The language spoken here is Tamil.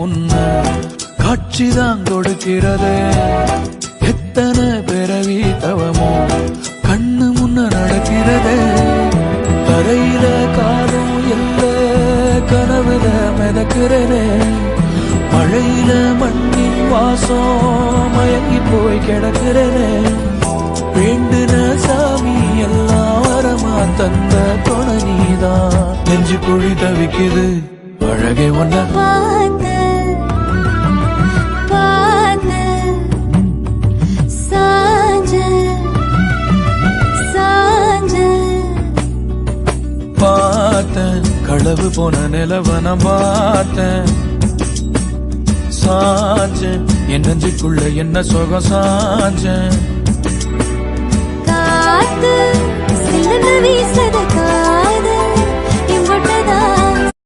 முன்ன காட்சிதான் கொடுக்கிறது. எத்தனை பிறவி தவமோ கண்ணு முன்ன நடக்கிறது. தரையில காலம் எல்ல கனவுல மிதக்கிறனே. மழையில மண்ணின் வாசம் மயங்கி போய் கிடக்கிறனே. வேண்டுன சாமி எல்லாம் வரமா தந்த துணை நீதான். நெஞ்சு குழி தவிக்குது அழகே ஒன்ன பார்த்தேன். களவு போன நிலவன பார்த்தேன். சாஞ்சேன் என் நெஞ்சுக்குள்ள என்ன சுகம் சாஞ்சேன். காத்து சிலன வீசத